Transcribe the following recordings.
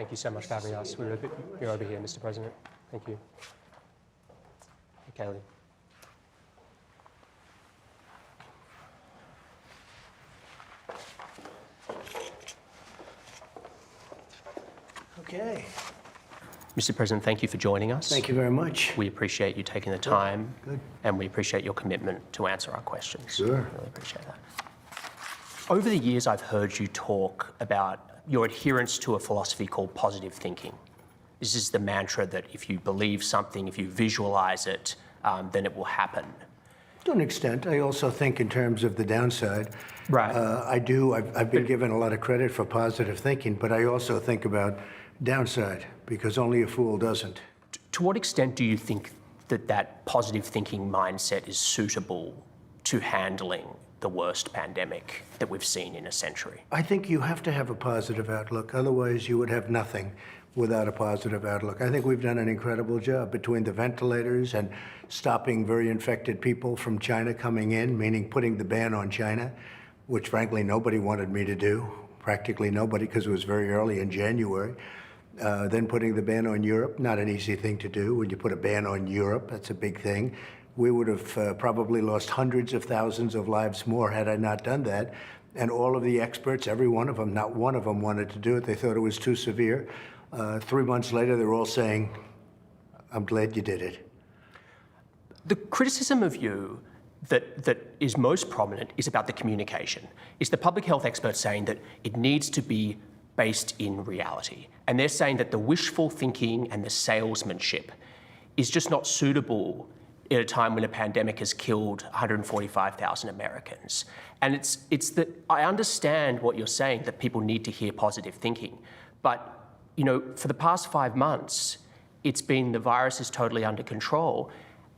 Thank you so much for having us. You're over here, Mr. President. Thank you. Okay, Lee. Okay. Mr. President, thank you for joining us. Thank you very much. We appreciate you taking the time. Good. And we appreciate your commitment to answer our questions. Sure. Really appreciate that. Over the years, I've heard you talk about your adherence to a philosophy called positive thinking. This is the mantra that if you believe something, if you visualize it, then it will happen. To an extent, I also think in terms of the downside. Right. I've been given a lot of credit for positive thinking, but I also think about downside, because only a fool doesn't. To what extent do you think that that positive thinking mindset is suitable to handling the worst pandemic that we've seen in a century? I think you have to have a positive outlook. Otherwise, you would have nothing without a positive outlook. I think we've done an incredible job between the ventilators and stopping very infected people from China coming in, meaning putting the ban on China, which frankly nobody wanted me to do, practically nobody, because it was very early in January. Then putting the ban on Europe, not an easy thing to do. When you put a ban on Europe, that's a big thing. We would have probably lost hundreds of thousands of lives more had I not done that. And all of the experts, every one of them, not one of them wanted to do it. They thought it was too severe. 3 months later, they're all saying, I'm glad you did it. The criticism of you that is most prominent is about the communication. It's the public health experts saying that it needs to be based in reality. And they're saying that the wishful thinking and the salesmanship is just not suitable at a time when a pandemic has killed 145,000 Americans. And it's that I understand what you're saying, that people need to hear positive thinking. But, you know, for the past 5 months, it's been the virus is totally under control,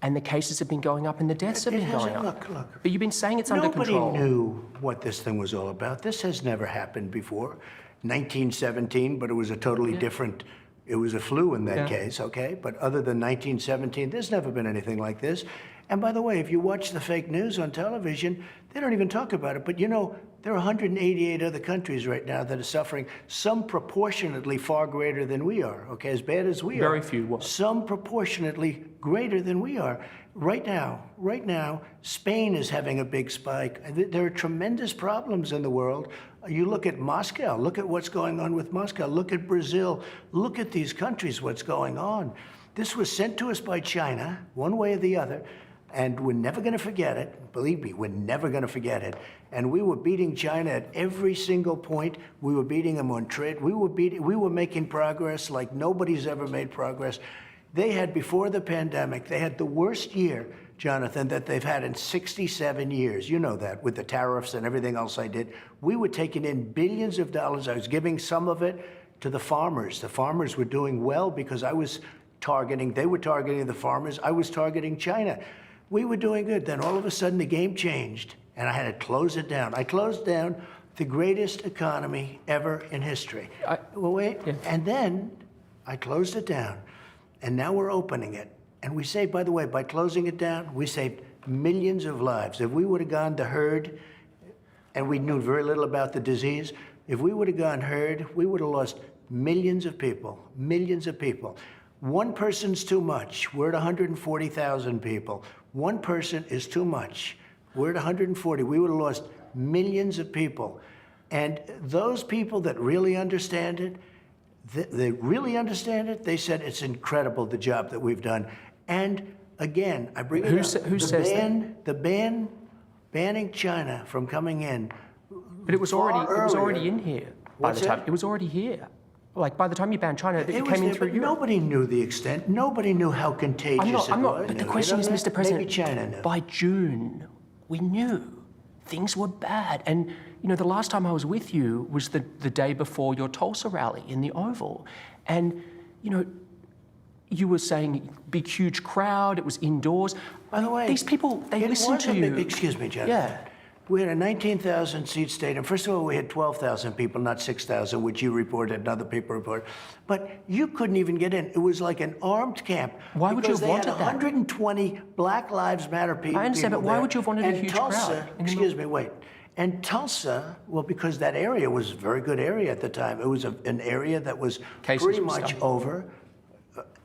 and the cases have been going up and the deaths have been going up. Look. But you've been saying it's under control. Nobody knew what this thing was all about. This has never happened before. 1917, but it was a totally different, it was a flu in that case, okay? But other than 1917, there's never been anything like this. And by the way, if you watch the fake news on television, they don't even talk about it. But you know, there are 188 other countries right now that are suffering, some proportionately far greater than we are, okay? As bad as we are. Very few. Some proportionately greater than we are. Right now, Spain is having a big spike. There are tremendous problems in the world. You look at Moscow, look at what's going on with Moscow. Look at Brazil, look at these countries, what's going on. This was sent to us by China, one way or the other, and we're never gonna forget it. Believe me, we're never gonna forget it. And we were beating China at every single point. We were beating them on trade. We were making progress like nobody's ever made progress. They had, before the pandemic, they had the worst year, Jonathan, that they've had in 67 years. You know that, with the tariffs and everything else I did. We were taking in billions of dollars. I was giving some of it to the farmers. The farmers were doing well because they were targeting the farmers. I was targeting China. We were doing good. Then all of a sudden the game changed and I had to close it down. I closed down the greatest economy ever in history. And then I closed it down. And now we're opening it. And we saved, by the way, by closing it down, we saved millions of lives. If we would have gone the herd, and we knew very little about the disease, if we would have gone herd, we would have lost millions of people, millions of people. One person's too much. We're at 140,000 people. One person is too much. We're at 140. We would have lost millions of people. And those people that really understand it, they said it's incredible the job that we've done. And again, I bring it up. Who says that? The ban, banning China from coming in. But it was already in here by the time. It was already here. Like by the time you banned China, it came in through Europe. Nobody knew the extent. Nobody knew how contagious it was. But the question is, Mr. President, maybe China knew. By June, we knew things were bad. And, you know, the last time I was with you was the day before your Tulsa rally in the Oval. And, you know, you were saying big, huge crowd, it was indoors. By the way, these people, they listen to you. Excuse me, Jonathan. Yeah. We had a 19,000-seat stadium. First of all, we had 12,000 people, not 6,000, which you reported, another people reported. But you couldn't even get in. It was like an armed camp. Why would you have wanted that? Because they had 120 Black Lives Matter people. I understand, but why would you have wanted a huge Tulsa, crowd? excuse me, wait. And Tulsa, well, because that area was a very good area at the time. It was an area that was pretty much over.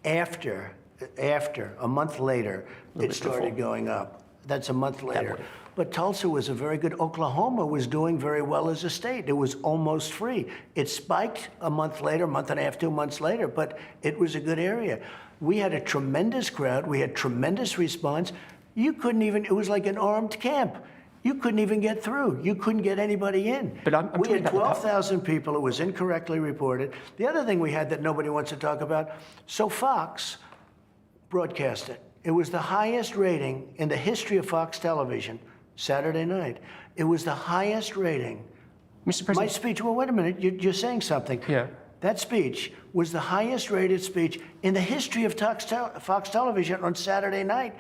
After a month later, it started going up. That's a month later. But Tulsa was a very good, Oklahoma was doing very well as a state. It was almost free. It spiked a month later, month and a half, 2 months later, but it was a good area. We had a tremendous crowd. We had tremendous response. You couldn't even, it was like an armed camp. You couldn't even get through. You couldn't get anybody in. But we had 12,000 people. It was incorrectly reported. The other thing we had that nobody wants to talk about, so Fox broadcast it. It was the highest rating in the history of Fox television, Saturday night. It was the highest rating. Mr. President. My speech, well, wait a minute, you're saying something. Yeah. That speech was the highest rated speech in the history of Fox television on Saturday night.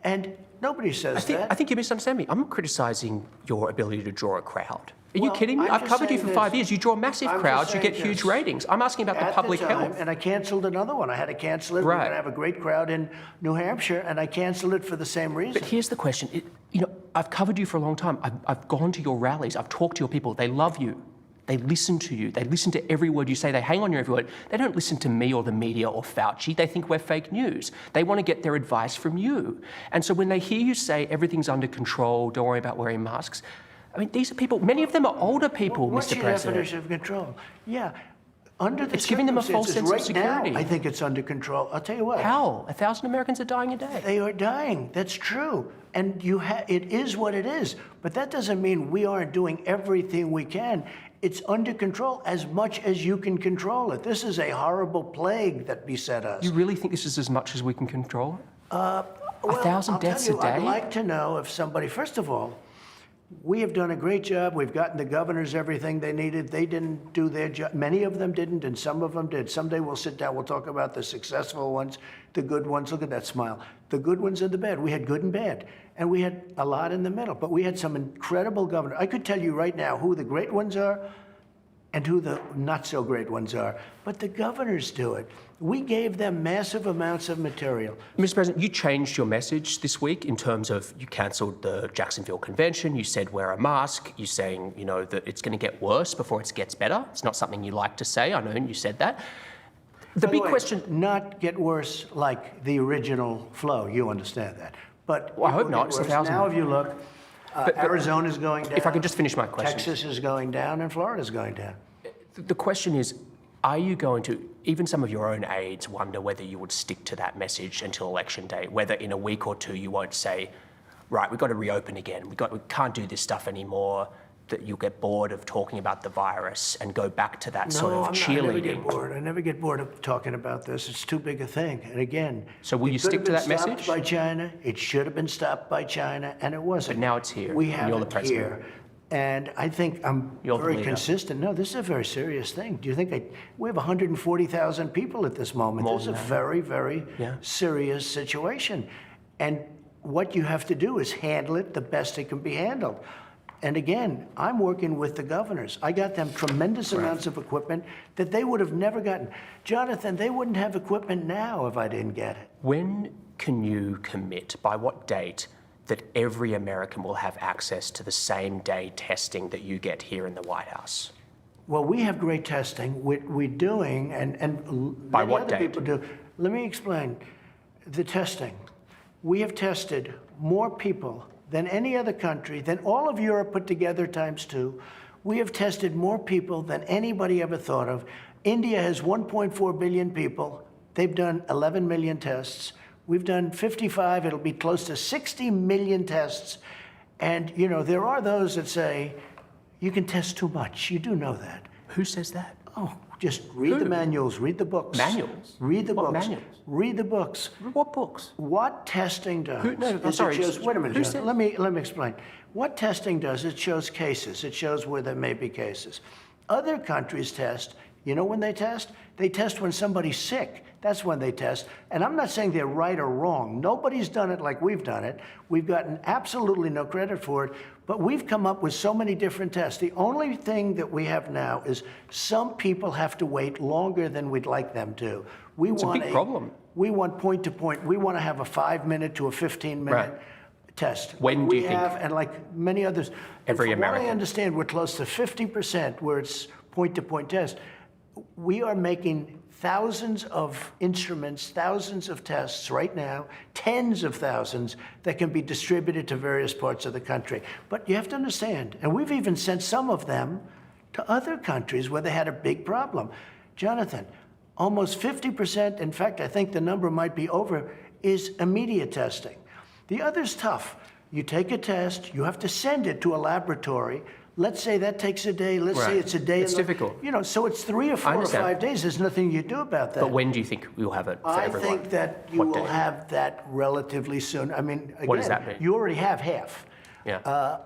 And nobody says that. I think you misunderstand me. I'm not criticizing your ability to draw a crowd. Are you Well, kidding me? I'm I've just covered you saying for this. 5 years. You draw massive I'm just crowds, you saying get huge this. ratings. I'm asking about the At public the time, health. and I canceled another one. I had to cancel it. We were Right. going to have a great crowd in New Hampshire, and I canceled it for the same reason. But here's the question. You know, I've covered you for a long time. I've gone to your rallies. I've talked to your people. They love you. They listen to you. They listen to every word you say. They hang on your every word. They don't listen to me or the media or Fauci. They think we're fake news. They want to get their advice from you. And so when they hear you say everything's under control, don't worry about wearing masks, I mean, these are people, many of them are older people, What's Mr. your President. definition of control? Yeah. Under the It's giving them a false sense of right security. now, I think it's under control. I'll tell you what. How? 1,000 Americans are dying a day. They are dying. That's true. And it is what it is. But that doesn't mean we aren't doing everything we can. It's under control as much as you can control it. This is a horrible plague that beset us. You really think this is as much as we can control? Well, 1,000 I'll tell deaths you, a day? I'd like to know if somebody, first of all, we have done a great job. We've gotten the governors everything they needed. They didn't do their job. Many of them didn't, and some of them did. Someday we'll sit down, we'll talk about the successful ones, the good ones. Look at that smile. The good ones and the bad. We had good and bad. And we had a lot in the middle. But we had some incredible governors. I could tell you right now who the great ones are and who the not so great ones are. But the governors do it. We gave them massive amounts of material. Mr. President, you changed your message this week in terms of you cancelled the Jacksonville Convention. You said wear a mask. You're saying, you know, that it's going to get worse before it gets better. It's not something you like to say. I know you said that. The By big way, question. not get worse like the original flow. You understand that. But Well, I it hope will not. get It's worse. 1,000. Now, if you look, Arizona's going down. If I could just finish my question. Texas is going down, and Florida's going down. The question is, are you going to, even some of your own aides wonder whether you would stick to that message until election day, whether in a week or two you won't say, right, we've got to reopen again, we can't do this stuff anymore, that you'll get bored of talking about the virus and go back to that sort of cheerleading? I never get bored. I never get bored of talking about this. It's too big a thing. And again, So will you stick to that message? It could have been stopped by China. It should have been stopped by China, and it wasn't. But now it's here, We and have you're the it president. here. And I think I'm You're the very leader. consistent. No, this is a very serious thing. Do you think we have 140,000 people at this moment? More This is than a that. very, very Yeah. serious situation. And what you have to do is handle it the best it can be handled. And again, I'm working with the governors. I got them tremendous amounts of equipment that they would have never gotten. Jonathan, they wouldn't have equipment now if I didn't get it. When can you commit, by what date, that every American will have access to the same day testing that you get here in the White House? Well, we have great testing. We're doing, and By many what other date? people do. Let me explain the testing. We have tested more people than any other country, than all of Europe put together times 2. We have tested more people than anybody ever thought of. India has 1.4 billion people. They've done 11 million tests. We've done 55, it'll be close to 60 million tests. And, you know, there are those that say, you can test too much. You do know that. Who says that? Oh, just read the manuals, read the books. Manuals? Read the What books. manuals? Read the books. What books? What testing does Who- no, I'm is sorry, it shows, wait a minute, who John, said- let me explain. What testing does, it shows cases. It shows where there may be cases. Other countries test, you know when they test? They test when somebody's sick. That's when they test. And I'm not saying they're right or wrong. Nobody's done it like we've done it. We've gotten absolutely no credit for it, but we've come up with so many different tests. The only thing that we have now is some people have to wait longer than we'd like them to. It's a big problem. We want point to point. We want to have a 5-minute to a 15-minute Right. test. When do you think? And like many others, Every from what I American. understand, we're close to 50% where it's point-to-point test. We are making thousands of instruments, thousands of tests right now, tens of thousands that can be distributed to various parts of the country. But you have to understand, and we've even sent some of them to other countries where they had a big problem. Jonathan, almost 50%, in fact, I think the number might be over, is immediate testing. The other's tough. You take a test, you have to send it to a laboratory. Let's say that takes a day. Let's say Right. it's a day. It's difficult. You know, so it's 3 or 4 or understand. 5 days. There's nothing you do about that. But when do you think we'll have it for I everyone? think that you What will day? have that relatively soon. I mean, again, What does that mean? you already have half. Yeah.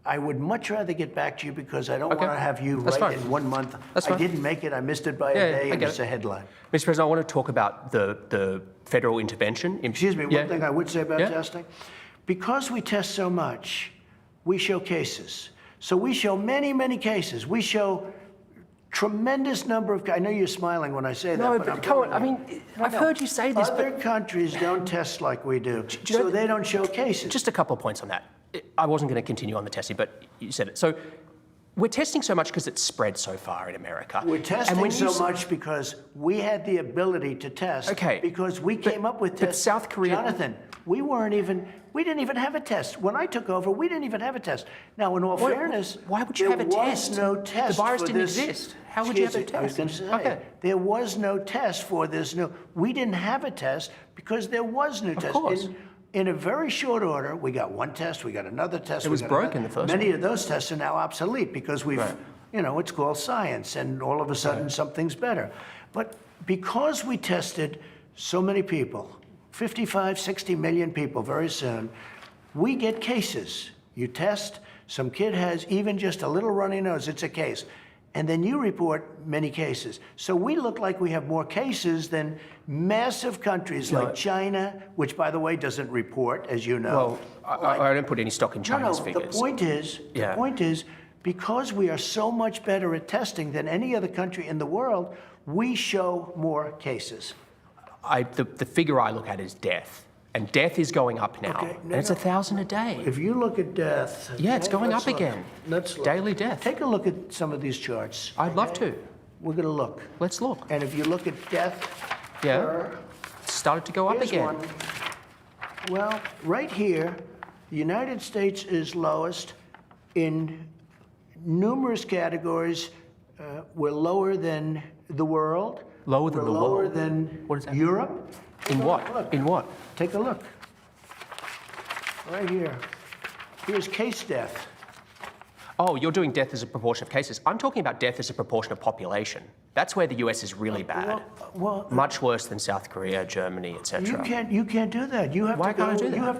I would much rather get back to you because I don't Okay. want to have you That's write fine. in 1 month. That's I fine. didn't make it. I missed it by Yeah, a yeah, day, I and get it's it. a headline. Mr. President, I want to talk about the federal intervention. Excuse me, Yeah. one thing I would say about Yeah. testing. Because we test so much, we show cases. So we show many, many cases. We show tremendous number of, I know you're smiling when I say that, No, but I'm but come on. telling I you. mean, I've heard you say this, Other but countries don't test like we do, you know- so they don't show cases. just a couple of points on that. I wasn't going to continue on the testing, but you said it. So we're testing so much because it's spread so far in America. We're And testing when you so much because we had the ability to test. Okay, Because we came up with but tests. South Korea- Jonathan, we didn't even have a test. When I took over, we didn't even have a test. Now, in all fairness, why would you have a test? There was no test. The virus for didn't this. exist. How would you have a Excuse me, I was test? going to say, Okay. there was no test for this new. We didn't have a test because there was no test. course. In a very short order, we got one test, we got another test. It was broken, the first Many of those tests are now obsolete because we've, Right. you know, it's called science, and all of a sudden something's better. But because we tested so many people, 55, 60 million people very soon, we get cases. You test, some kid has even just a little runny nose, it's a case. And then you report many cases. So we look like we have more cases than massive countries like China, which, by the way, doesn't report, as you know. Well, I don't put any stock in China's No, figures. the point is, because we are so much better at testing than any other country in the world, we show more cases. The figure I look at is death. And death is going up now. Okay, And it's 1,000 a day. If you look at death... Yeah, it's okay, going let's up look. again. Let's look. Daily death. Take a look at some of these charts. I'd love to. We're going to look. Let's look. And if you look at death... Yeah. per- It's started to go up Here's again. one. Well, right here, the United States is lowest in numerous categories. We're lower than the world. Lower than We're the lower world? than What does that Europe. In what? Look. In what? Take a look. Right here. Here's case death. Oh, you're doing death as a proportion of cases. I'm talking about death as a proportion of population. That's where the US is really bad. Well, Much worse than South Korea, Germany, etc. you can't do that. You have Why to go. can't I do that? You have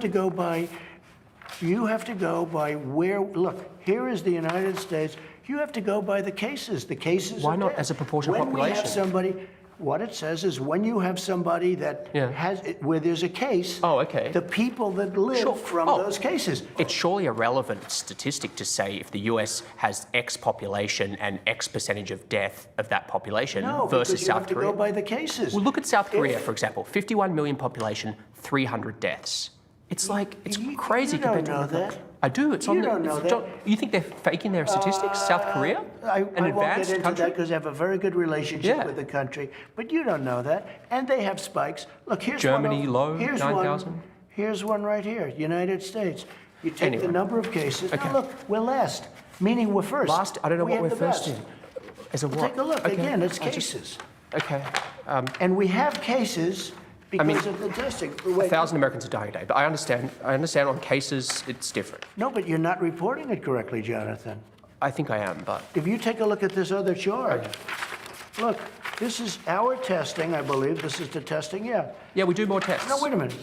to go by where. Look, here is the United States. You have to go by the cases. The cases. Why of not death. as a proportion of when population? we have somebody. What it says is when you have somebody that Yeah. where there's a case. Oh, okay. The people that live Sure. from Oh. those cases. It's surely a relevant statistic to say if the US has X population and X percentage of death of that population No, versus because you South have to Korea. go by the cases. Well, look at South Korea, If- for example. 51 million population, 300 deaths. It's like, it's You- crazy you don't compared to know other that. countries. I do. It's You on the. don't know it's- that. You think they're faking their statistics? South Korea? I An won't advanced get into country? that because I have a very good relationship Yeah. with the country, but you don't know that. And they have spikes. Look, here's Germany, one. low, Here's 9,000. one. Here's one right here, United States. You take Anyway. the number of cases. Okay. Now look, we're last, meaning we're first. Last, I don't know We what have we're the first best. in. As a what? Take a look. Okay, Again, it's I just- cases. Okay. And we have cases because mean, of the testing. Wait, 1,000 Americans are dying a day, but I understand on cases it's different. no, but you're not reporting it correctly, Jonathan. I think I am, but If you take a look at this other chart, Look, this is our testing, I believe. This is the testing, yeah. Yeah, we do more tests. No, wait a minute.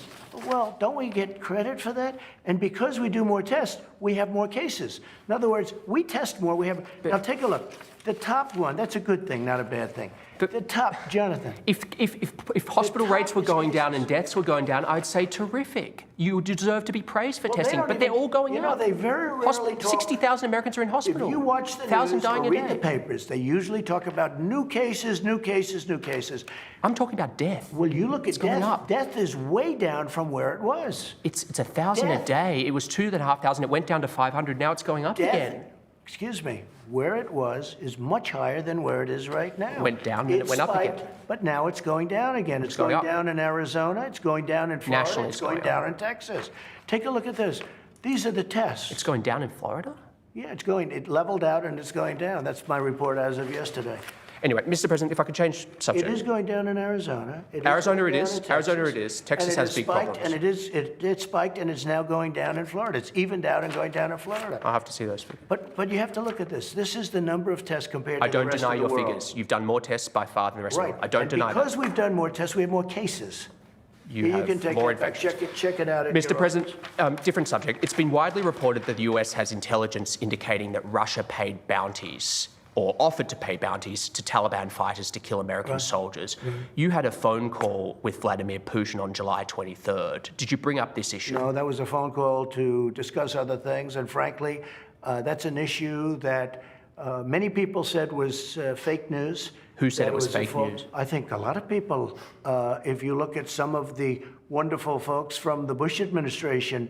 Well, don't we get credit for that? And because we do more tests, we have more cases. In other words, we test more, we have... Now, take a look. The top one, that's a good thing, not a bad thing. The top, Jonathan. If hospital rates were going down and deaths were going down, I'd say terrific. You deserve to be praised for testing, but they're all going up. You know, they very rarely talk... 60,000 Americans are in hospital. If you watch the 1,000 news dying or a read day. the papers, they usually talk about new cases, new cases, new cases. I'm talking about death. Well, you look at going death. up. Death is way down from where it was. It's 1,000 a day. It was 2,500. It went down to 500. Now it's going up again. Excuse me, where it was is much higher than where it is right now. It went down and it went up again. But now it's going down again. It's going down in Arizona. It's going down in Florida. Nationally, it's going down in Texas. Take a look at this. These are the tests. It's going down in Florida? Yeah, it leveled out and it's going down. That's my report as of yesterday. Anyway, Mr. President, if I could change subject. It is going down in Arizona. Arizona it is. Arizona it is. Texas has big problems. And it spiked and it's now going down in Florida. It's evened out and going down in Florida. I'll have to see those figures. But you have to look at this. This is the number of tests compared to the rest of the world. I don't deny your figures. You've done more tests by far than the rest of the world. I don't deny that. Because we've done more tests, we have more cases. You have can take more that back. infections. Check it out. Mr. President, different subject. It's been widely reported that the US has intelligence indicating that Russia paid bounties or offered to pay bounties to Taliban fighters to kill American soldiers. You had a phone call with Vladimir Putin on July 23rd. Did you bring up this issue? No, that was a phone call to discuss other things. And frankly, that's an issue that many people said was fake news. Who said it was fake news? I think a lot of people, if you look at some of the wonderful folks from the Bush administration,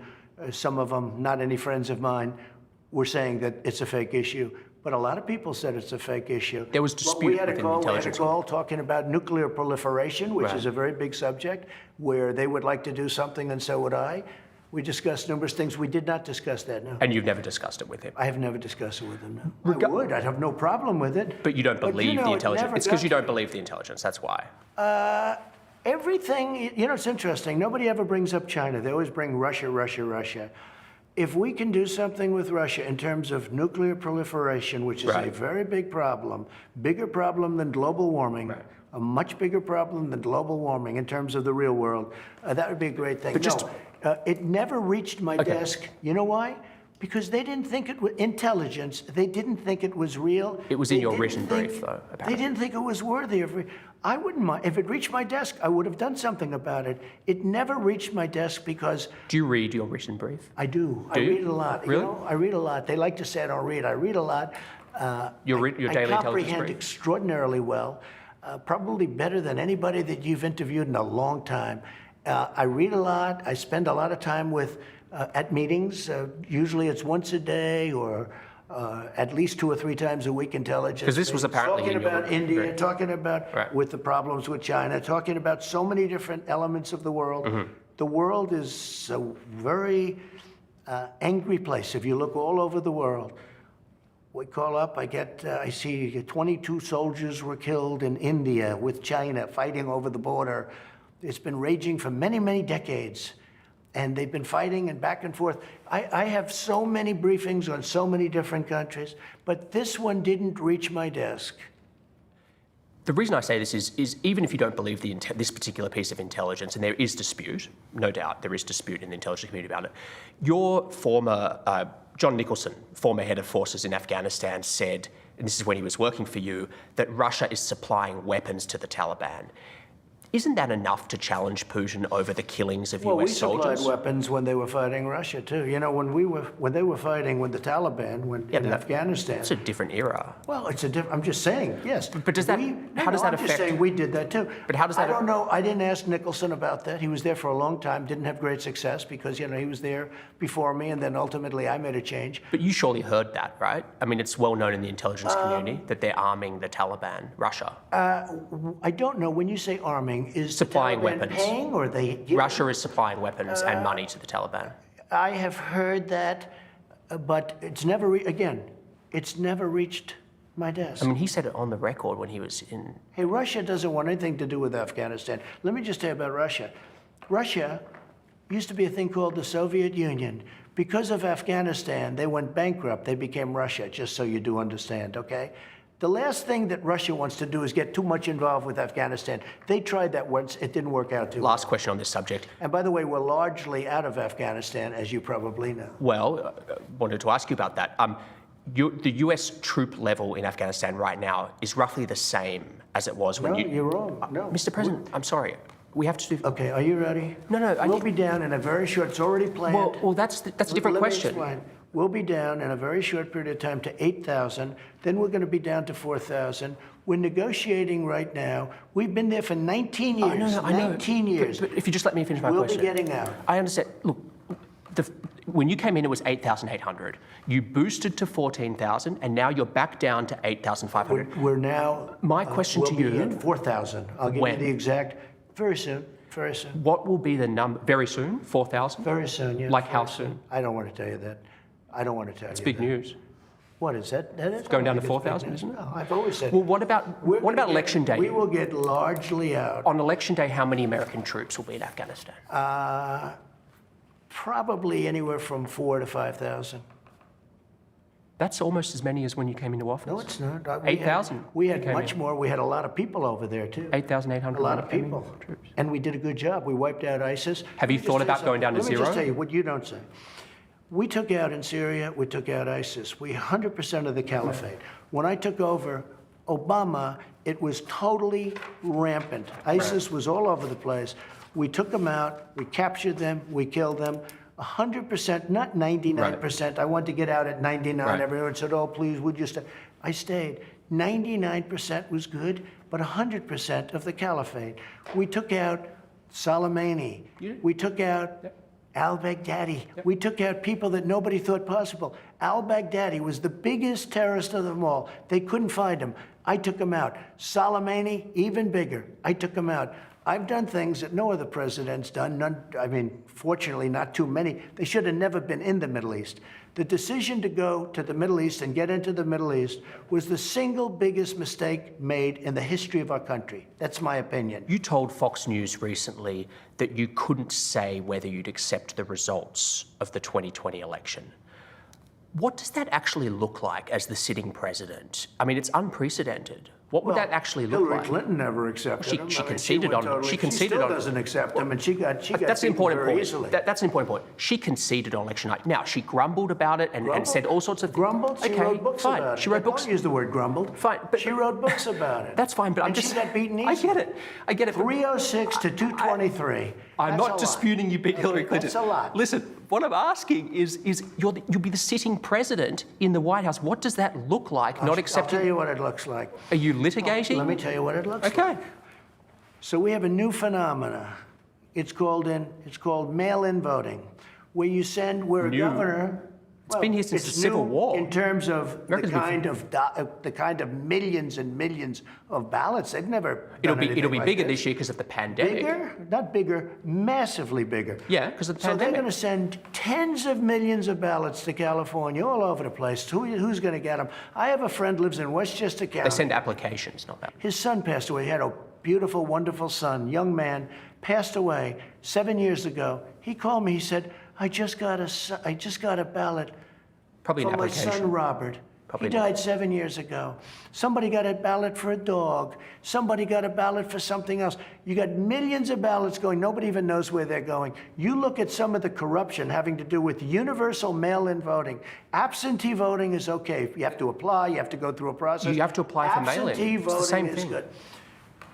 some of them, not any friends of mine, were saying that it's a fake issue. But a lot of people said it's a fake issue. There was dispute we had within the intelligence. We had a call talking about nuclear proliferation, which is a very big subject, where they would like to do something and so would I. We discussed numerous things. We did not discuss that, no. And you've never discussed it with him? I have never discussed it with him, no. I would. I'd have no problem with it. But you don't believe the intelligence. It's because you don't believe the intelligence. That's why. Everything, you know, it's interesting. Nobody ever brings up China. They always bring Russia, Russia, Russia. If we can do something with Russia in terms of nuclear proliferation, which is a very big problem, bigger problem than global warming, a much bigger problem than global warming in terms of the real world, that would be a great thing. But it never reached my desk. You know why? Because they didn't think it was intelligence. They didn't think it was real. It was in your written brief, though, apparently. They didn't think it was worthy of... I wouldn't mind. If it reached my desk, I would have done something about it. It never reached my desk because... Do you read your written brief? I do. I read a lot. Really? You know, I read a lot. They like to say I don't read. I read a lot. Your daily intelligence brief? I comprehend extraordinarily well, probably better than anybody that you've interviewed in a long time. I read a lot. I spend a lot of time at meetings. Usually it's once a day or at least 2 or 3 times a week intelligence. Because this was apparently talking about India, talking about with the problems with China, talking about so many different elements of the world. The world is a very angry place. If you look all over the world, we call up, I see 22 soldiers were killed in India with China fighting over the border. It's been raging for many, many decades. And they've been fighting and back and forth. I have so many briefings on so many different countries, but this one didn't reach my desk. The reason I say this is even if you don't believe this particular piece of intelligence, and there is dispute, no doubt there is dispute in the intelligence community about it, your former, John Nicholson, former head of forces in Afghanistan, said, and this is when he was working for you, that Russia is supplying weapons to the Taliban. Isn't that enough to challenge Putin over the killings of US soldiers? Well, we supplied weapons when they were fighting Russia too. You know, when they were fighting with the Taliban in Afghanistan. It's a different era. Well, it's a different. I'm just saying, yes. But does that? How does that affect? I'm just saying we did that too. But how does that? I don't know. I didn't ask Nicholson about that. He was there for a long time. Didn't have great success because he was there before me, and then ultimately I made a change. But you surely heard that, right? I mean, it's well known in the intelligence community that they're arming the Taliban, Russia. I don't know. When you say arming, is supplying weapons. Paying, or they? Russia is supplying weapons and money to the Taliban. I have heard that, but it's never it's never reached my desk. I mean, he said it on the record when he was in. Hey, Russia doesn't want anything to do with Afghanistan. Let me just tell you about Russia. Russia used to be a thing called the Soviet Union. Because of Afghanistan, they went bankrupt. They became Russia, just so you do understand, okay? The last thing that Russia wants to do is get too much involved with Afghanistan. They tried that once. It didn't work out too well. Last question on this subject. And by the way, we're largely out of Afghanistan, as you probably know. Well, wanted to ask you about that. The US troop level in Afghanistan right now is roughly the same as it was when No, you're wrong. No. Mr. President, I'm sorry. We have to do... Okay, are you ready? No, We'll be down in a very short, it's already planned. Well, that's a different Let me question. explain. We'll be down in a very short period of time to 8,000. Then we're going to be down to 4,000. We're negotiating right now. We've been there for 19 years. I know. 19 years. But if you just let me finish my We'll question. be getting out. I understand. Look, when you came in, it was 8,800. You boosted to 14,000, and now you're back down to 8,500. We're now. My question to we'll be you- at 4,000. I'll give When? you the exact. Very soon. Very soon. What will be the number? Very soon? 4,000? Very soon. Yeah. Like how very soon? I don't want to tell you that. I don't want to tell you. It's big that. news. What is that? That is going down to I think it's big 4,000, news. isn't it? No, I've always said. Well, what about we're gonna get- Election Day? We will get largely out. On Election Day, how many American troops will be in Afghanistan? Probably anywhere from 4,000 to 5,000. That's almost as many as when you came into office. No, it's not. 8,000 We you had came much in. more. We had a lot of people over there too. 8,800. A lot of when you came people. in, troops. And we did a good job. We wiped out ISIS. Have you Let me just thought tell about going down to something. zero? Let me just tell you what you don't say. We took out in Syria, we took out ISIS. We 100% of the caliphate. When I took over Obama, it was totally rampant. ISIS was all over the place. We took them out, we captured them, we killed them. 100%, not 99%. I wanted to get out at 99. Right. Everyone said, oh, please, would you stay? I stayed. 99% was good, but 100% of the caliphate. We took out Soleimani. We took out al-Baghdadi. We took out people that nobody thought possible. Al-Baghdadi was the biggest terrorist of them all. They couldn't find him. I took him out. Soleimani, even bigger. I took him out. I've done things that no other president's done. None, I mean, fortunately, not too many. They should have never been in the Middle East. The decision to go to the Middle East and get into the Middle East was the single biggest mistake made in the history of our country. That's my opinion. You told Fox News recently that you couldn't say whether you'd accept the results of the 2020 election. What does that actually look like as the sitting president? I mean, it's unprecedented. What would that actually look Hillary like? Clinton never accepted him. She I mean, conceded went on him. totally- She conceded still on him. doesn't accept him, and she got That's an beaten important very point. easily. That's an important point. She conceded on election night. Now, she grumbled about it and said all sorts of things. Grumbled? She wrote books fine. about it. She wrote books. Don't use the word grumbled. Fine, but she wrote books about it. That's fine, but I'm And just. she got beaten I easily. get it. I get it. 306 to 223. I'm That's not a lot. disputing you beat Hillary Clinton. That's a lot. Listen, what I'm asking is you'll be the sitting president in the White House. What does that look like? Not I'll accepting. tell you what it looks like. Are you litigating? Let me tell you what it looks like. Okay. So we have a new phenomena. It's called mail-in voting, where you send where a New. governor. It's been here since it's the Civil new War. in terms of America's the kind of millions and millions of ballots. They've never. It'll done be anything like bigger this year because of the pandemic. Bigger, not bigger, massively bigger. Yeah, because of the So they're pandemic. going to send tens of millions of ballots to California, all over the place. Who's going to get them? I have a friend lives in Westchester County. They send applications, not that. His son passed away. He had a beautiful, wonderful son, young man, passed away 7 years ago. He called me. He said, "I just got a ballot Probably an for my application. son Robert. Probably He died 7 years ago. Somebody got a ballot for a dog. Somebody got a ballot for something else. You got millions of ballots going. Nobody even knows where they're going. You look at some of the corruption having to do with universal mail-in voting. Absentee voting is okay. You have to apply. You have to go through a process. You have to apply for mail-in. Absentee It's the voting same is thing. good.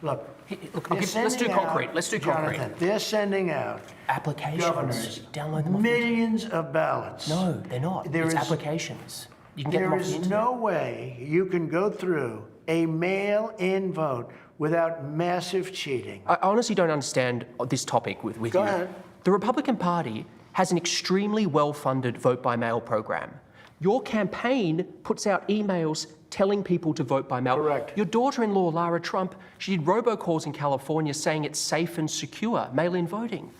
Look, Look, they're let's do sending concrete. out- Let's do concrete. Jonathan, they're sending out Applications. governors Download them off. millions of ballots. No, they're not. There It's is- applications. You can get them There off the is internet. no way you can go through a mail-in vote without massive cheating. I honestly don't understand this topic with Go you. ahead. The Republican Party has an extremely well-funded vote-by-mail program. Your campaign puts out emails telling people to vote by mail. Correct. Your daughter-in-law, Lara Trump, she did robocalls in California saying it's safe and secure, mail-in voting.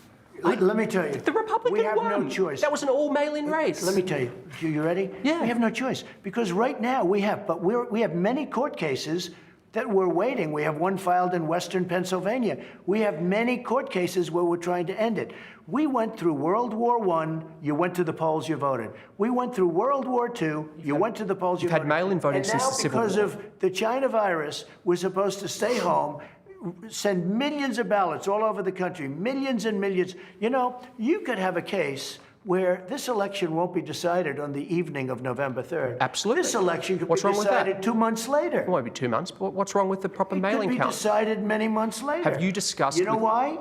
Let me tell you. The Republican we have won. no choice. That was an all-mail-in race. Let me tell you. You ready? Yeah. We have no choice because right now we have many court cases that we're waiting. We have one filed in Western Pennsylvania. We have many court cases where we're trying to end it. We went through World War I, you went to the polls, you voted. We went through World War II, you went to the polls, you voted. You've had mail-in voting since the Civil War. And now because of the China virus, we're supposed to stay home, send millions of ballots all over the country, millions and millions. You know, you could have a case where this election won't be decided on the evening of November 3rd. Absolutely. This election could What's be wrong with that? decided 2 months later. It won't be 2 months, but what's wrong with the proper mailing It could be count? decided many months later. Have you discussed You know with- why?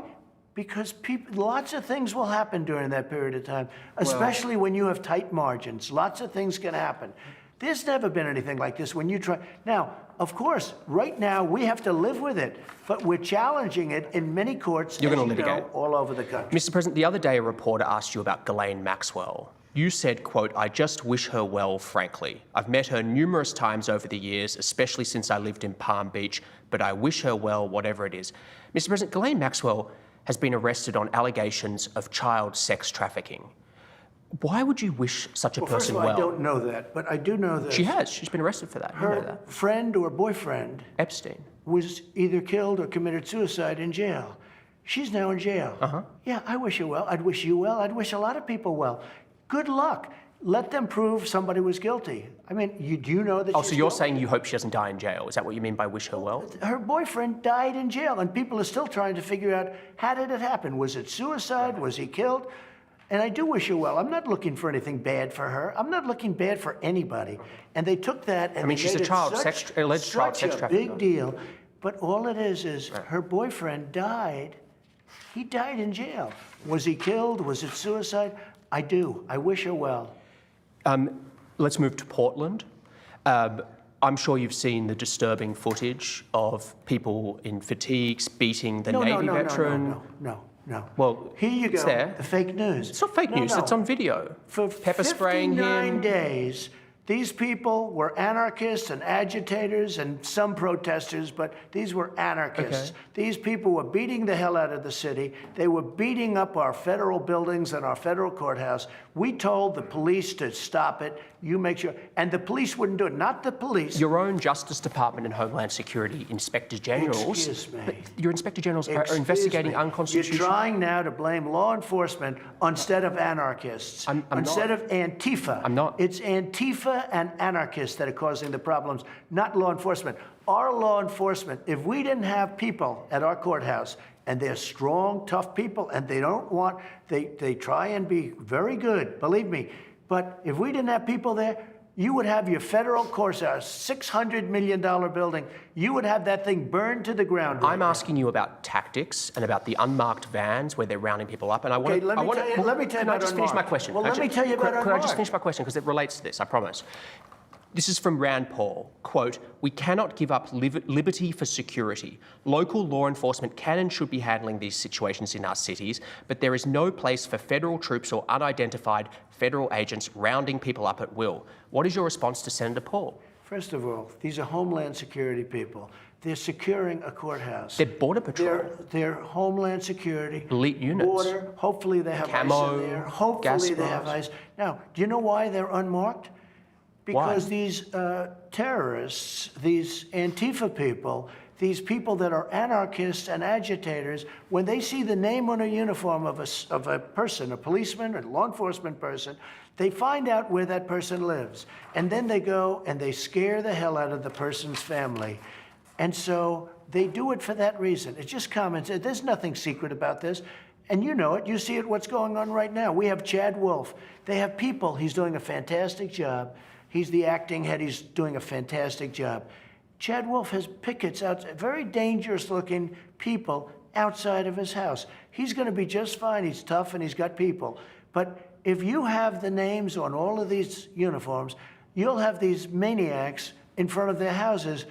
Because lots of things will happen during that period of time, especially when you have tight margins. Lots of things can happen. There's never been anything like this when you try. Now, of course, right now we have to live with it, but we're challenging it in many courts, You're as gonna you know, litigate. all over the country. Mr. President, the other day a reporter asked you about Ghislaine Maxwell. You said, quote, "I just wish her well, frankly. I've met her numerous times over the years, especially since I lived in Palm Beach, but I wish her well, whatever it is." Mr. President, Ghislaine Maxwell has been arrested on allegations of child sex trafficking. Why would you wish such a Well, first person of all, well? I don't know that, but I do know this. She has. She's been arrested for that. You know Her that. friend or boyfriend Epstein. was either killed or committed suicide in jail. She's now in jail. Yeah, I wish her well. I'd wish you well. I'd wish a lot of people well. Good luck. Let them prove somebody was guilty. I mean, do you know that Oh, she's so you're guilty? saying you hope she doesn't die in jail? Is that what you mean by wish her well? Her boyfriend died in jail, and people are still trying to figure out, how did it happen? Was it suicide? Was he killed? And I do wish her well. I'm not looking for anything bad for her. I'm not looking bad for anybody. And they took that and I mean, they she's made a it child alleged child such sex a trafficker. big deal. But all it is her boyfriend died. He died in jail. Was he killed? Was it suicide? I do. I wish her well. Let's move to Portland. I'm sure you've seen the disturbing footage of people in fatigues beating the Navy veteran. No. Well, here you go. it's there. The fake news. It's not fake news. It's on video. For Pepper spraying 59 him. days, these people were anarchists and agitators and some protesters, but these were anarchists. Okay. These people were beating the hell out of the city. They were beating up our federal buildings and our federal courthouse. We told the police to stop it. You make sure. And the police wouldn't do it. Not the police. Your own Justice Department and Homeland Security Inspector Generals. Excuse me. But your Inspector Generals are Excuse investigating me. unconstitutional. You're trying now to blame law enforcement instead of anarchists. I'm instead not. of Antifa. I'm not. It's Antifa and anarchists that are causing the problems, not law enforcement. Our law enforcement, if we didn't have people at our courthouse, and they're strong, tough people, and they don't want, they try and be very good, believe me. But if we didn't have people there, you would have your federal courthouse, $600 million building. You would have that thing burned to the ground. I'm asking you about tactics and about the unmarked vans where they're rounding people up. And I want Okay, to. let me tell you Can I about just finish my unmarked. question? Well, let me tell you about Can I just unmarked. finish my question because it relates to this? I promise. This is from Rand Paul. Quote, "We cannot give up liberty for security. Local law enforcement can and should be handling these situations in our cities, but there is no place for federal troops or unidentified federal agents rounding people up at will." What is your response to Senator Paul? First of all, these are Homeland Security people. They're securing a courthouse. They're Border Patrol. They're Homeland Security. Elite units. Border. Hopefully they have Camo, ICE in there. gas Hopefully they have masks. ICE. Now, do you know why they're unmarked? Because Why? these terrorists, these Antifa people, these people that are anarchists and agitators, when they see the name on a uniform of a person, a policeman, a law enforcement person, they find out where that person lives. And then they go and they scare the hell out of the person's family. And so they do it for that reason. It's just common sense. There's nothing secret about this. And you know it. You see it, what's going on right now. We have Chad Wolf. They have people. He's doing a fantastic job. He's the acting head. He's doing a fantastic job. Chad Wolf has pickets out, very dangerous-looking people outside of his house. He's going to be just fine. He's tough and he's got people. But if you have the names on all of these uniforms, you'll have these maniacs in front of their houses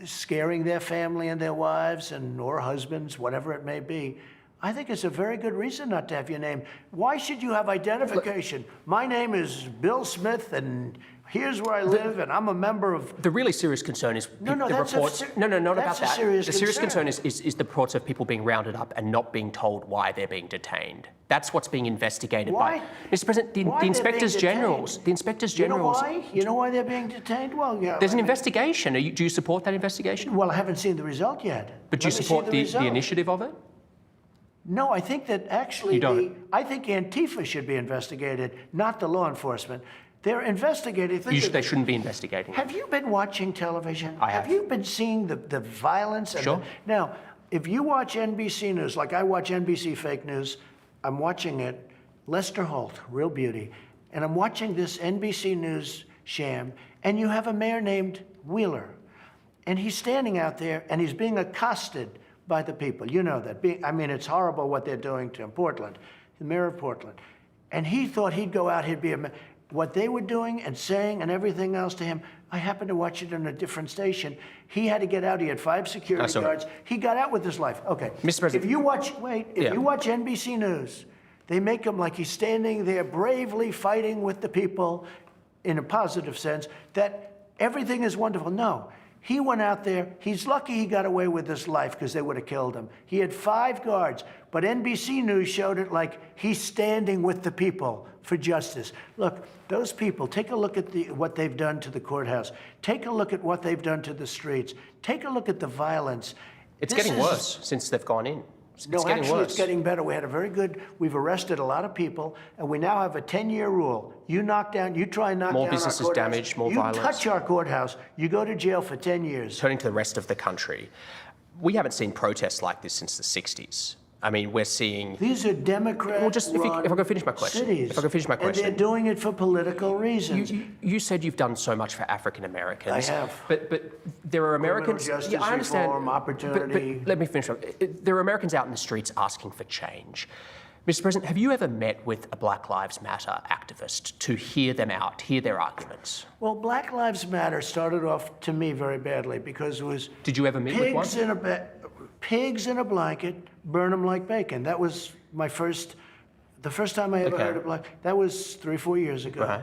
scaring their family and their wives and or husbands, whatever it may be. I think it's a very good reason not to have your name. Why should you have identification? My name is Bill Smith, and here's where I live, and I'm a member of... The really serious concern is No, the that's reports. No, not about that's a that. serious The serious concern. concern is the reports of people being rounded up and not being told why they're being detained. That's what's being investigated Why? by Mr. President. The Why they're inspectors being generals. detained? The inspectors You know generals. why? You know why they're being detained? Well, yeah. There's an I mean, investigation. Do you support that investigation? Well, I haven't seen the result yet. But do you Let me see support the result. initiative of it? No, I think that actually You don't? I think Antifa should be investigated, not the law enforcement. They're investigating things. They shouldn't be investigating. Have you been watching television? I have. Have you been seeing the violence? And Sure. Now, if you watch NBC News, like I watch NBC fake news, I'm watching it, Lester Holt, real beauty, and I'm watching this NBC News sham, and you have a mayor named Wheeler, and he's standing out there, and he's being accosted by the people. You know that. I mean, it's horrible what they're doing to him. Portland, the mayor of Portland. And he thought he'd go out, he'd be what they were doing and saying and everything else to him, I happened to watch it on a different station. He had to get out. He had 5 security saw it. guards. He got out with his life. Okay. Mr. President. If you watch, Yeah. you watch NBC News, they make him like he's standing there bravely fighting with the people in a positive sense, that everything is wonderful. No. He went out there. He's lucky he got away with his life because they would have killed him. He had 5 guards, but NBC News showed it like he's standing with the people for justice. Look, those people, take a look at what they've done to the courthouse. Take a look at what they've done to the streets. Take a look at the violence. It's This getting is- worse since they've gone in. It's No, getting actually, worse. it's getting better. We had a very good, we've arrested a lot of people, and we now have a 10-year rule. You try and knock More down our businesses courthouse. damaged, more violence. You touch our courthouse, you go to jail for 10 years. Turning to the rest of the country, we haven't seen protests like this since the 60s. I mean, we're seeing... These are Democrat-run Well, just if I can finish my question. cities. If I can finish my question. And they're doing it for political reasons. You said you've done so much for African Americans. I have. But there are Americans... justice I understand. reform, opportunity. But let me finish. There are Americans out in the streets asking for change. Mr. President, have you ever met with a Black Lives Matter activist to hear them out, hear their arguments? Well, Black Lives Matter started off, to me, very badly because it was... Did you ever meet with one? Pigs in a blanket, burn them like bacon. That was the first time I ever heard of black. That was 3 or 4 years ago. Right.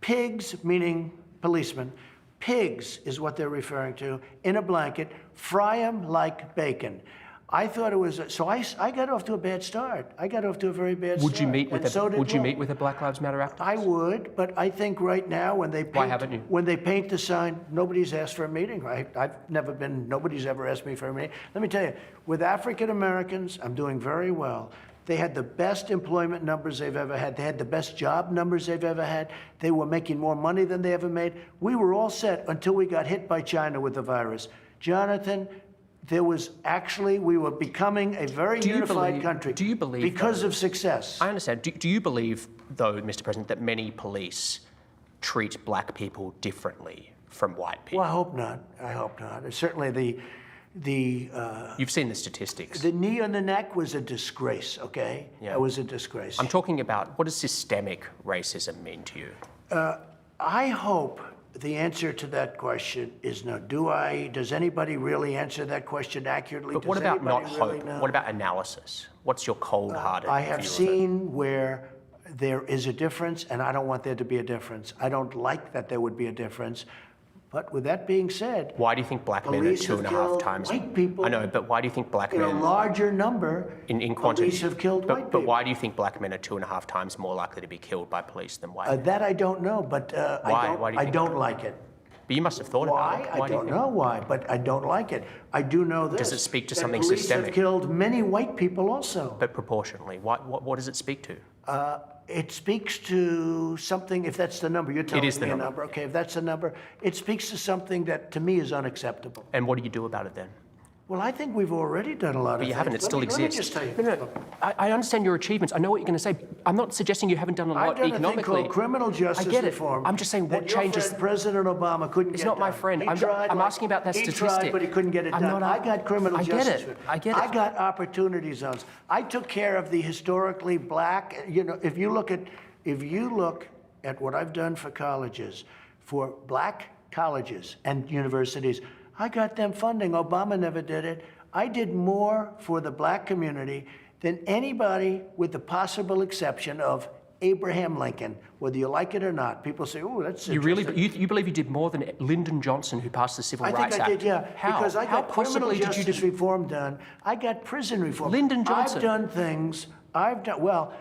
Pigs, meaning policemen. Pigs is what they're referring to, in a blanket, fry them like bacon. I thought it was, so I got off to a bad start. I got off to a very bad start. Would you meet with and so did Would you Rob. meet with a Black Lives Matter activist? I would, but I think right now when they paint, haven't you? when they paint the sign, nobody's asked for a meeting. Nobody's ever asked me for a meeting. Let me tell you, with African Americans, I'm doing very well. They had the best employment numbers they've ever had. They had the best job numbers they've ever had. They were making more money than they ever made. We were all set until we got hit by China with the virus. Jonathan, we were becoming a very unified country. Do you believe, because of success? I understand. Do you believe, though, Mr. President, that many police treat black people differently from white people? Well, I hope not. I hope not. Certainly You've seen the statistics. the knee on the neck was a disgrace, okay? Yeah. It was a disgrace. I'm talking about, what does systemic racism mean to you? I hope the answer to that question is no. Does anybody really answer that question accurately? But what Does about not anybody really hope? know? What about analysis? What's your cold-hearted I view have of it? seen where there is a difference, and I don't want there to be a difference. I don't like that there would be a difference. But with that being said, Why do you think black men are police 2.5 have killed times... white people I know, but why do you think black in a men... larger number, In quantity. police have killed white people. But why do you think black men are 2.5 times more likely to be killed by police than white men? That I don't know, but Why? Why do you I think don't that? like it. But you must have thought Why? about it. I do you don't think? know why, but I don't like it. I do know this. Does it speak to that something police systemic? have killed many white people also. But proportionally, what does it speak to? It speaks to something, if that's the number, you're telling is the me a number. number. Okay, if that's the number, it speaks to something that to me is unacceptable. And what do you do about it then? Well, I think we've already done a lot of But you things. haven't. It still Let me exists. just tell you. No. I understand your achievements. I know what you're going to say. I'm not suggesting you haven't done a I've lot done a thing economically. called criminal justice I get it. reform. I'm just saying what that your changes. friend, President Obama couldn't It's get not my done. friend. He I'm tried, asking about that he statistic. tried, but he couldn't get it I'm done. not- I got criminal I get justice. it. I get it. I got opportunity zones. I took care of the historically black. You know, if you look at what I've done for colleges, for black colleges and universities, I got them funding. Obama never did it. I did more for the black community than anybody with the possible exception of Abraham Lincoln, whether you like it or not. People say, oh, that's You interesting. really, you believe you did more than Lyndon Johnson, who passed the Civil I Rights think I Act? did, yeah. How? Because I How got criminal possibly did you justice do? reform done. I got prison reform. Lyndon Johnson. I've done things. Well,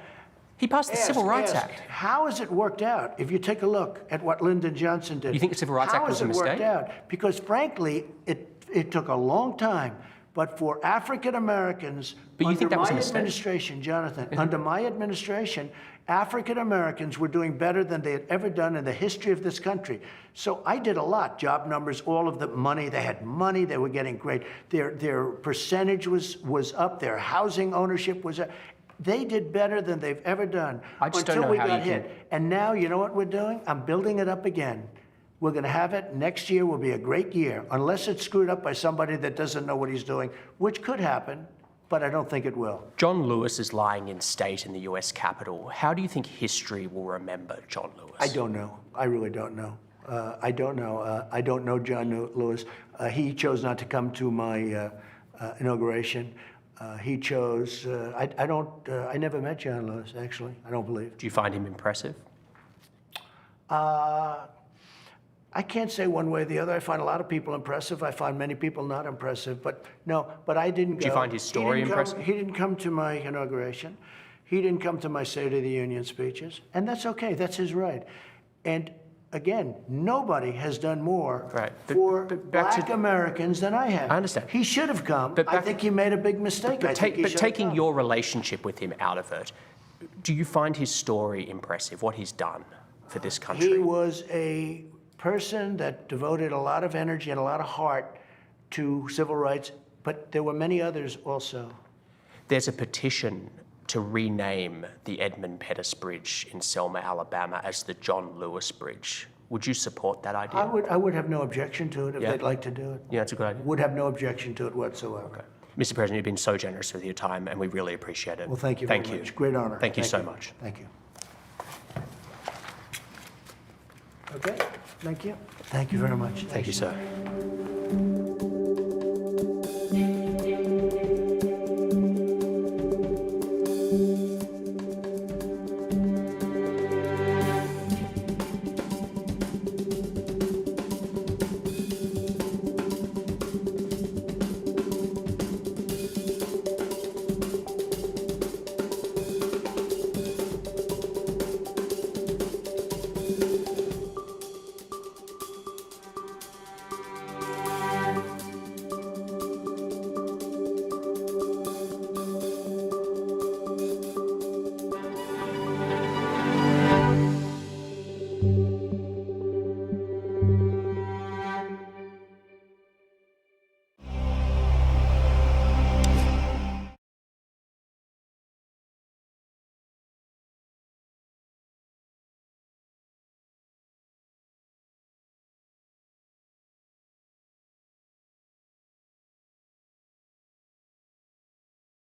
He passed the Civil Rights ask, Act. how has it worked out? If you take a look at what Lyndon Johnson did. You think the Civil Rights Act was a How has it mistake? worked out? Because frankly, it took a long time. But for African Americans, But you think that was a my mistake? administration, Jonathan, under my administration, African Americans were doing better than they had ever done in the history of this country. So I did a lot. Job numbers, all of the money. They had money. They were getting great. Their percentage was up. Their housing ownership was up. They did better than they've ever done I just don't until know we how got you hit. can- And now, you know what we're doing? I'm building it up again. We're going to have it. Next year will be a great year, unless it's screwed up by somebody that doesn't know what he's doing, which could happen, but I don't think it will. John Lewis is lying in state in the US Capitol. How do you think history will remember John Lewis? I don't know. I really don't know. I don't know. I don't know John Lewis. He chose not to come to my inauguration. He chose. I never met John Lewis, actually. I don't believe. Do you find him impressive? I can't say one way or the other. I find a lot of people impressive. I find many people not impressive. But no, but I didn't go. Do you find his story impressive? He didn't come to my inauguration. He didn't come to my State of the Union speeches. And that's okay. That's his right. And again, nobody has done more Right. for but back black to- Americans than I have. I understand. He should have come. But I back- think he made a big mistake. I think he But should have taking come. your relationship with him out of it, do you find his story impressive, what he's done for this country? He was a person that devoted a lot of energy and a lot of heart to civil rights, but there were many others also. There's a petition to rename the Edmund Pettus Bridge in Selma, Alabama as the John Lewis Bridge. Would you support that idea? I would have no objection to it if Yeah. they'd like to do it. Yeah, it's a good idea. Would have no objection to it whatsoever. Mr. President, you've been so generous with your time, and we really appreciate it. Well, thank you very much. Great honor. Thank you so much. Thank you. Okay, thank you. Thank you very much. Thank you, sir.